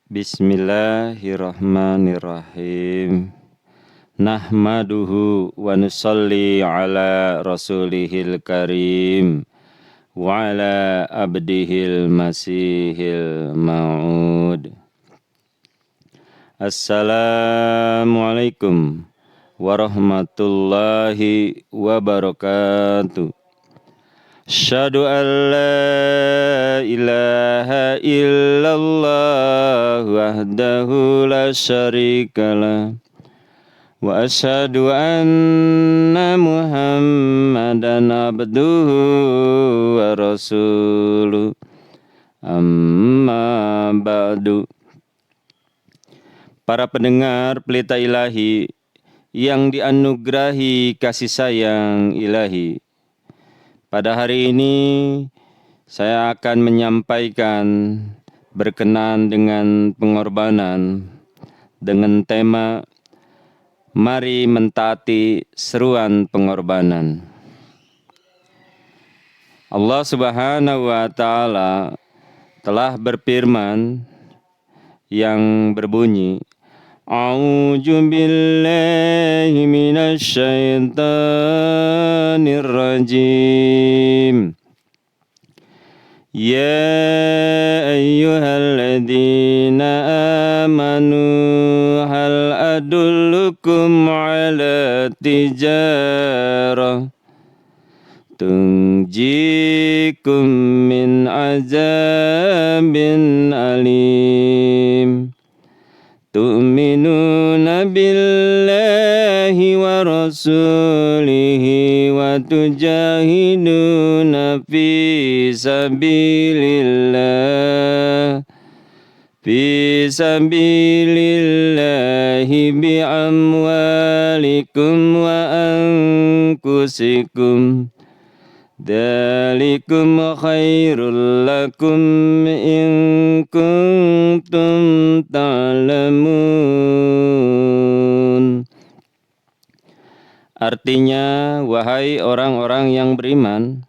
Bismillahirrahmanirrahim. Nahmaduhu wa nusalli ala rasulihil karim wa ala abdihil masihil ma'ud. Assalamualaikum warahmatullahi wabarakatuh. Asyhadu an la ilaha illallah wahdahu la syarikalah wa asyhadu anna Muhammadan abduhu wa rasuluh. Amma ba'du. Para pendengar Pelita Ilahi yang dianugerahi kasih sayang ilahi, pada hari ini saya akan menyampaikan berkenaan dengan pengorbanan dengan tema mari mentaati seruan pengorbanan. Allah Subhanahu wa taala telah berfirman yang berbunyi, A'udzu billahi minasy syaithanir rajim. Ya ayyuhalladzina amanu hal adullukum ala tijarah tunjikum min azabin alim. Tu'minuna billahi wa rasulihi wa tujahiduna fi sabilillahi bi amwalikum wa anfusikum. Dzalikum khairul lakum in kuntum ta'lamun. Artinya, wahai orang-orang yang beriman,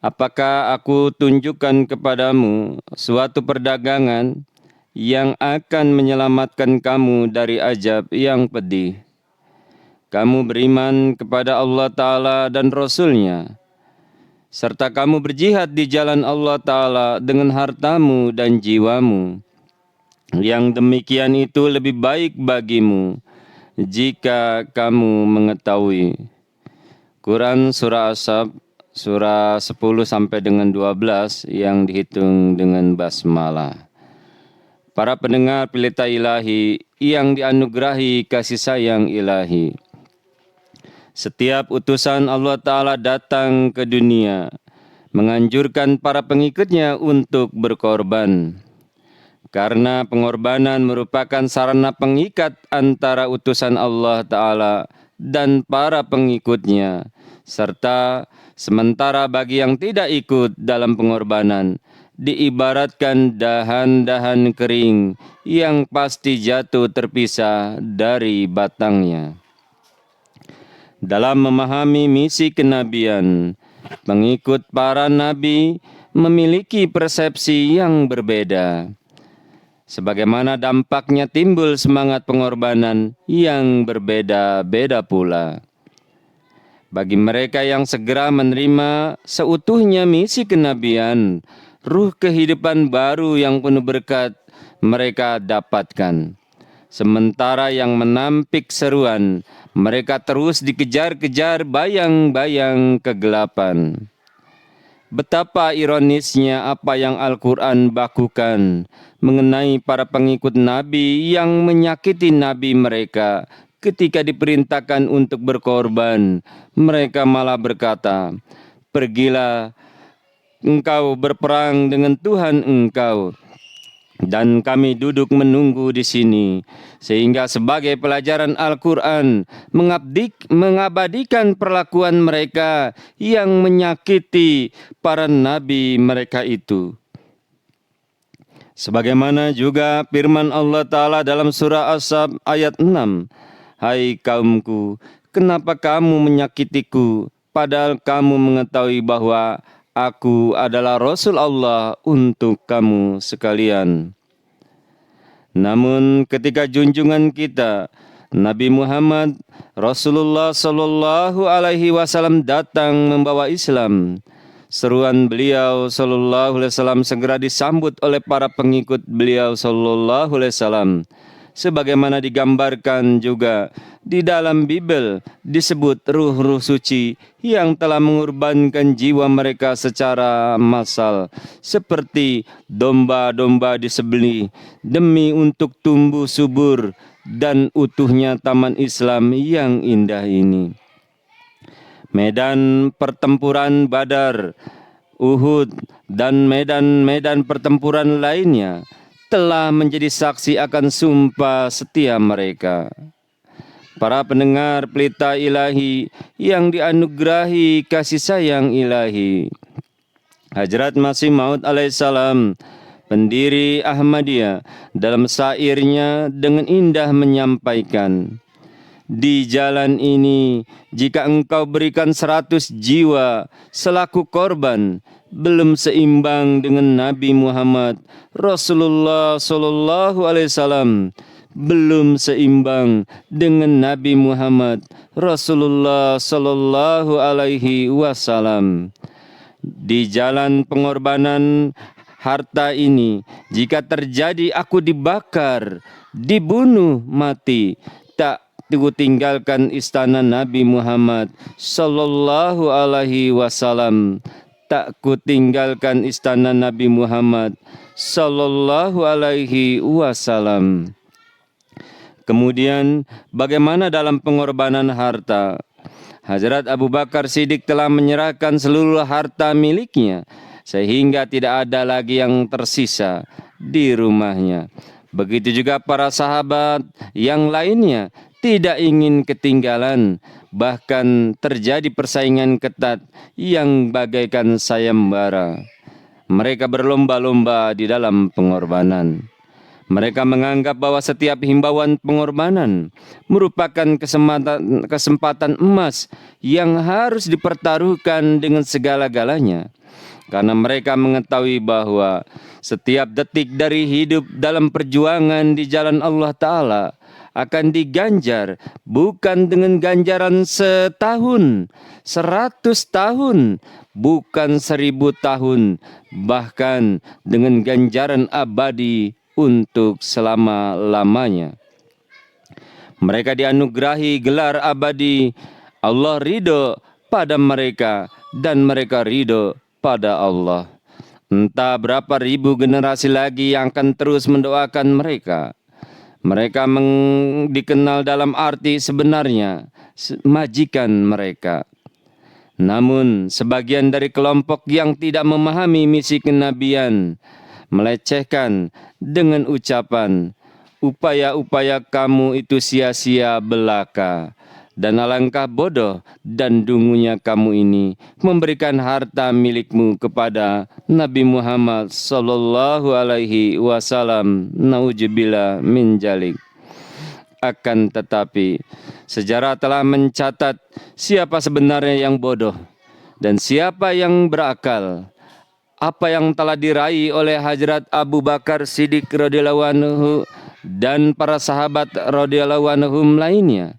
apakah aku tunjukkan kepadamu suatu perdagangan yang akan menyelamatkan kamu dari azab yang pedih? Kamu beriman kepada Allah Ta'ala dan Rasul-Nya, serta kamu berjihad di jalan Allah Ta'ala dengan hartamu dan jiwamu. Yang demikian itu lebih baik bagimu jika kamu mengetahui. Quran Surah As-Sab, Surah 10 sampai dengan 12 yang dihitung dengan basmalah. Para pendengar Pelita Ilahi yang dianugerahi kasih sayang ilahi, setiap utusan Allah Ta'ala datang ke dunia menganjurkan para pengikutnya untuk berkorban. Karena pengorbanan merupakan sarana pengikat antara utusan Allah Ta'ala dan para pengikutnya. Serta sementara bagi yang tidak ikut dalam pengorbanan, diibaratkan dahan-dahan kering yang pasti jatuh terpisah dari batangnya. Dalam memahami misi kenabian, pengikut para nabi memiliki persepsi yang berbeda. Sebagaimana dampaknya timbul semangat pengorbanan yang berbeda-beda pula. Bagi mereka yang segera menerima seutuhnya misi kenabian, ruh kehidupan baru yang penuh berkat mereka dapatkan. Sementara yang menampik seruan, mereka terus dikejar-kejar bayang-bayang kegelapan. Betapa ironisnya apa yang Al-Quran bakukan mengenai para pengikut Nabi yang menyakiti Nabi mereka ketika diperintahkan untuk berkorban. Mereka malah berkata, pergilah engkau berperang dengan Tuhan engkau, dan kami duduk menunggu di sini. Sehingga sebagai pelajaran Al-Quran mengabadikan perlakuan mereka yang menyakiti para nabi mereka itu. Sebagaimana juga firman Allah Ta'ala dalam surah As-Sab ayat 6. Hai kaumku, kenapa kamu menyakitiku, padahal kamu mengetahui bahwa Aku adalah Rasul Allah untuk kamu sekalian. Namun ketika junjungan kita Nabi Muhammad Rasulullah Sallallahu Alaihi Wasallam datang membawa Islam, seruan beliau Sallallahu Alaihi Wasallam segera disambut oleh para pengikut beliau Sallallahu Alaihi Wasallam. Sebagaimana digambarkan juga di dalam Bible disebut ruh-ruh suci yang telah mengorbankan jiwa mereka secara massal, seperti domba-domba disembelih demi untuk tumbuh subur dan utuhnya taman Islam yang indah ini. Medan pertempuran Badar, Uhud, dan medan-medan pertempuran lainnya telah menjadi saksi akan sumpah setia mereka. Para pendengar pelita ilahi yang dianugerahi kasih sayang ilahi, Hadrat Masih Maud alaihissalam, pendiri Ahmadiyah, dalam syairnya dengan indah menyampaikan, di jalan ini jika engkau berikan 100 jiwa selaku korban, belum seimbang dengan Nabi Muhammad Rasulullah Sallallahu Alaihi Wasallam, belum seimbang dengan Nabi Muhammad Rasulullah Sallallahu Alaihi Wasallam. Di jalan pengorbanan harta ini, jika terjadi aku dibakar, dibunuh mati, tak tinggalkan istana Nabi Muhammad Sallallahu Alaihi Wasallam, tak kutinggalkan istana Nabi Muhammad Sallallahu Alaihi Wasallam. Kemudian bagaimana dalam pengorbanan harta? Hazrat Abu Bakar Siddiq telah menyerahkan seluruh harta miliknya sehingga tidak ada lagi yang tersisa di rumahnya. Begitu juga para sahabat yang lainnya tidak ingin ketinggalan, bahkan terjadi persaingan ketat yang bagaikan sayembara. Mereka berlomba-lomba di dalam pengorbanan. Mereka menganggap bahwa setiap himbauan pengorbanan merupakan kesempatan emas yang harus dipertaruhkan dengan segala-galanya. Karena mereka mengetahui bahwa setiap detik dari hidup dalam perjuangan di jalan Allah Ta'ala akan diganjar bukan dengan ganjaran setahun, 100 tahun, bukan 1000 tahun, bahkan dengan ganjaran abadi untuk selama-lamanya. Mereka dianugerahi gelar abadi. Allah ridho pada mereka dan mereka ridho pada Allah. Entah berapa ribu generasi lagi yang akan terus mendoakan mereka. Mereka dikenal dalam arti sebenarnya majikan mereka. Namun sebagian dari kelompok yang tidak memahami misi kenabian melecehkan dengan ucapan, upaya-upaya kamu itu sia-sia belaka, dan alangkah bodoh dan dungunya kamu ini memberikan harta milikmu kepada Nabi Muhammad Sallallahu Alaihi Wasallam. Nauzubillah min dzalik. Akan tetapi sejarah telah mencatat siapa sebenarnya yang bodoh dan siapa yang berakal. Apa yang telah diraih oleh Hazrat Abu Bakar Siddiq radhiyallahu anhu dan para sahabat radhiyallahu anhum lainnya,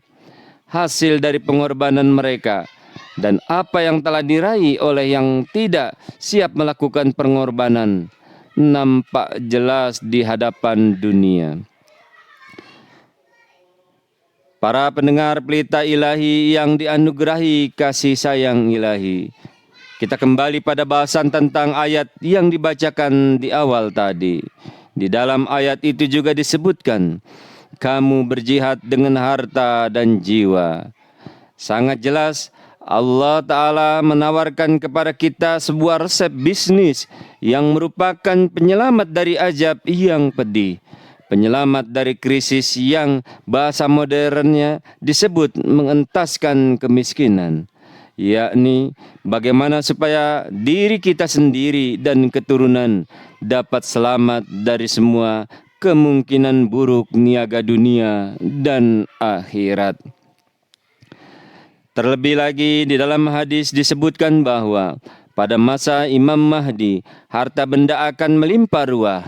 hasil dari pengorbanan mereka, dan apa yang telah diraih oleh yang tidak siap melakukan pengorbanan nampak jelas di hadapan dunia. Para pendengar pelita ilahi yang dianugerahi kasih sayang ilahi, kita kembali pada bahasan tentang ayat yang dibacakan di awal tadi. Di dalam ayat itu juga disebutkan, kamu berjihad dengan harta dan jiwa. Sangat jelas Allah Ta'ala menawarkan kepada kita sebuah resep bisnis yang merupakan penyelamat dari azab yang pedih, penyelamat dari krisis yang bahasa modernnya disebut mengentaskan kemiskinan, yakni bagaimana supaya diri kita sendiri dan keturunan dapat selamat dari semua kemungkinan buruk niaga dunia dan akhirat. Terlebih lagi di dalam hadis disebutkan bahwa pada masa Imam Mahdi harta benda akan melimpah ruah.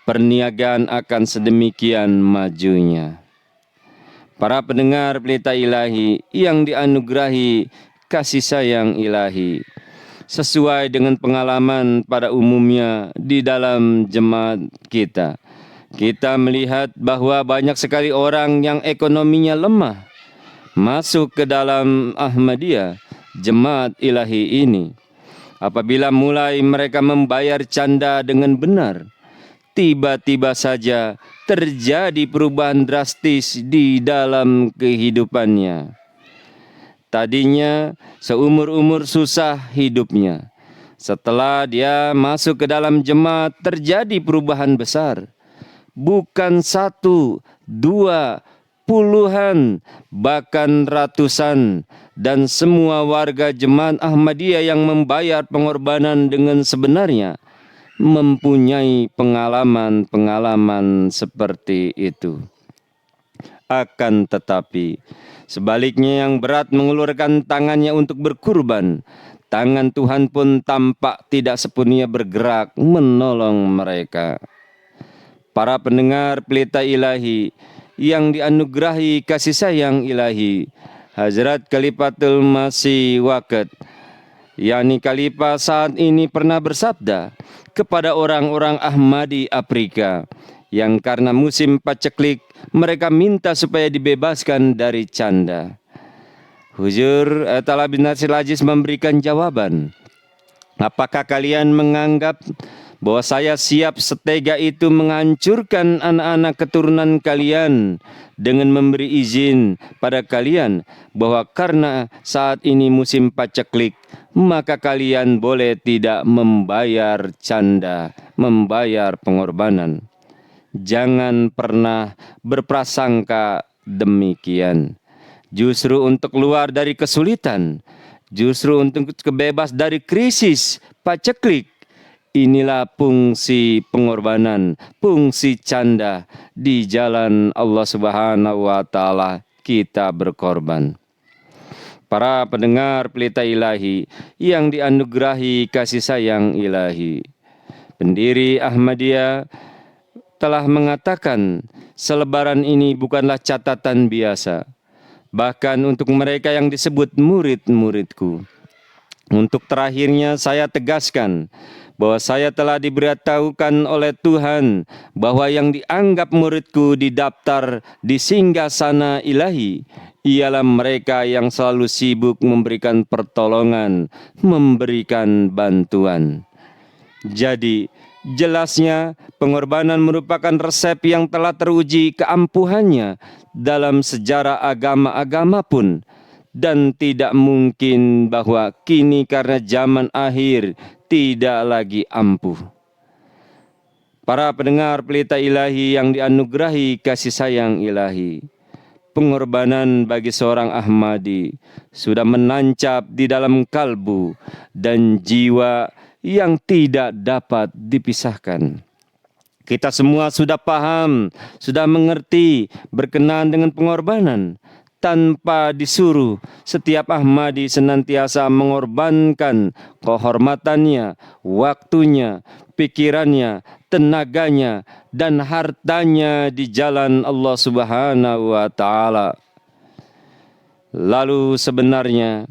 perniagaan akan sedemikian majunya. Para pendengar Pelita Ilahi yang dianugerahi kasih sayang ilahi, sesuai dengan pengalaman pada umumnya di dalam jemaat kita, kita melihat bahwa banyak sekali orang yang ekonominya lemah masuk ke dalam Ahmadiyah, jemaat ilahi ini. Apabila mulai mereka membayar canda dengan benar, tiba-tiba saja terjadi perubahan drastis di dalam kehidupannya. Tadinya seumur-umur susah hidupnya. Setelah dia masuk ke dalam jemaat, terjadi perubahan besar. Bukan satu, dua, puluhan, bahkan ratusan, dan semua warga jemaat Ahmadiyah yang membayar pengorbanan dengan sebenarnya mempunyai pengalaman-pengalaman seperti itu. Akan tetapi, sebaliknya yang berat mengulurkan tangannya untuk berkurban, tangan Tuhan pun tampak tidak sepenuhnya bergerak menolong mereka. Para pendengar Pelita Ilahi yang dianugerahi kasih sayang ilahi, Hazrat Khalifatul Masih Waqt, yakni Khalifah saat ini pernah bersabda kepada orang-orang Ahmadi Afrika yang karena musim paceklik mereka minta supaya dibebaskan dari canda. Huzur Ta'ala bin Nasir Aziz memberikan jawaban, apakah kalian menganggap bahwa saya siap setega itu menghancurkan anak-anak keturunan kalian dengan memberi izin pada kalian bahwa karena saat ini musim paceklik, maka kalian boleh tidak membayar canda, membayar pengorbanan. Jangan pernah berprasangka demikian. Justru untuk keluar dari kesulitan, justru untuk kebebas dari krisis paceklik, inilah fungsi pengorbanan, fungsi canda di jalan Allah Subhanahu wa Ta'ala kita berkorban. Para pendengar Pelita Ilahi yang dianugerahi kasih sayang ilahi, pendiri Ahmadiyah telah mengatakan selebaran ini bukanlah catatan biasa, bahkan untuk mereka yang disebut murid-muridku. Untuk terakhirnya saya tegaskan bahwa saya telah diberitahukan oleh Tuhan bahwa yang dianggap muridku di daftar di singgasana ilahi ialah mereka yang selalu sibuk memberikan pertolongan, memberikan bantuan. Jadi, jelasnya pengorbanan merupakan resep yang telah teruji keampuhannya dalam sejarah agama-agama pun, dan tidak mungkin bahwa kini karena zaman akhir tidak lagi ampuh. Para pendengar Pelita Ilahi yang dianugerahi kasih sayang ilahi, pengorbanan bagi seorang Ahmadi sudah menancap di dalam kalbu dan jiwa yang tidak dapat dipisahkan. Kita semua sudah paham, sudah mengerti berkenaan dengan pengorbanan. Tanpa disuruh, setiap Ahmadi senantiasa mengorbankan kehormatannya, waktunya, pikirannya, tenaganya, dan hartanya di jalan Allah Subhanahu wa Ta'ala. Lalu sebenarnya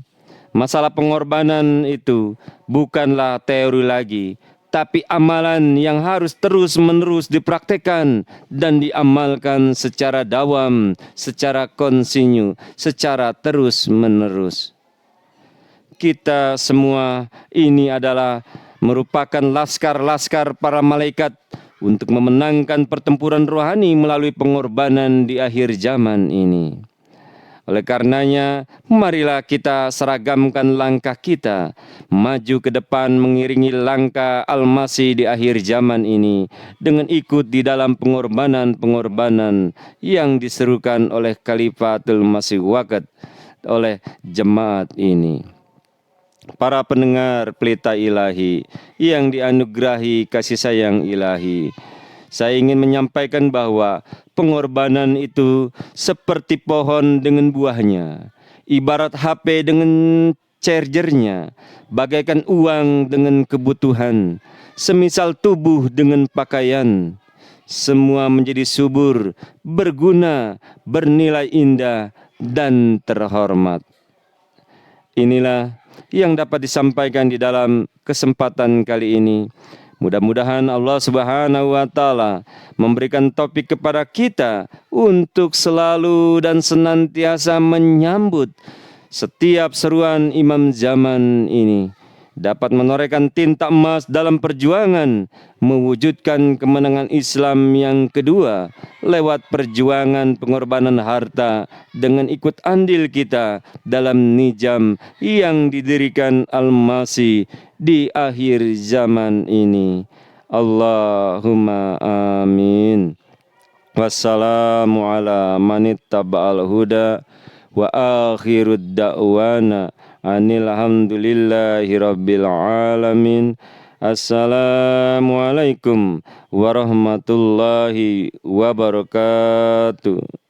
masalah pengorbanan itu bukanlah teori lagi, tapi amalan yang harus terus-menerus dipraktekkan dan diamalkan secara dawam, secara kontinu, secara terus-menerus. Kita semua ini adalah merupakan laskar-laskar para malaikat untuk memenangkan pertempuran rohani melalui pengorbanan di akhir zaman ini. Oleh karenanya, marilah kita seragamkan langkah kita, maju ke depan mengiringi langkah Al-Masih di akhir zaman ini, dengan ikut di dalam pengorbanan-pengorbanan yang diserukan oleh Khalifatul Masih Waqt oleh jemaat ini. Para pendengar Pelita Ilahi yang dianugerahi kasih sayang ilahi, saya ingin menyampaikan bahwa pengorbanan itu seperti pohon dengan buahnya, ibarat HP dengan chargernya, bagaikan uang dengan kebutuhan, semisal tubuh dengan pakaian. semua menjadi subur, berguna, bernilai indah, dan terhormat. Inilah yang dapat disampaikan di dalam kesempatan kali ini. Mudah-mudahan Allah Subhanahu wa Ta'ala memberikan topik kepada kita untuk selalu dan senantiasa menyambut setiap seruan imam zaman ini, dapat menorehkan tinta emas dalam perjuangan mewujudkan kemenangan Islam yang kedua lewat perjuangan pengorbanan harta dengan ikut andil kita dalam nizam yang didirikan Al-Masih di akhir zaman ini. Allahumma amin. Wassalamu ala manittaba'al huda wa akhirud da'wana anil hamdulillahi rabbil alamin. Assalamualaikum warahmatullahi wabarakatuh.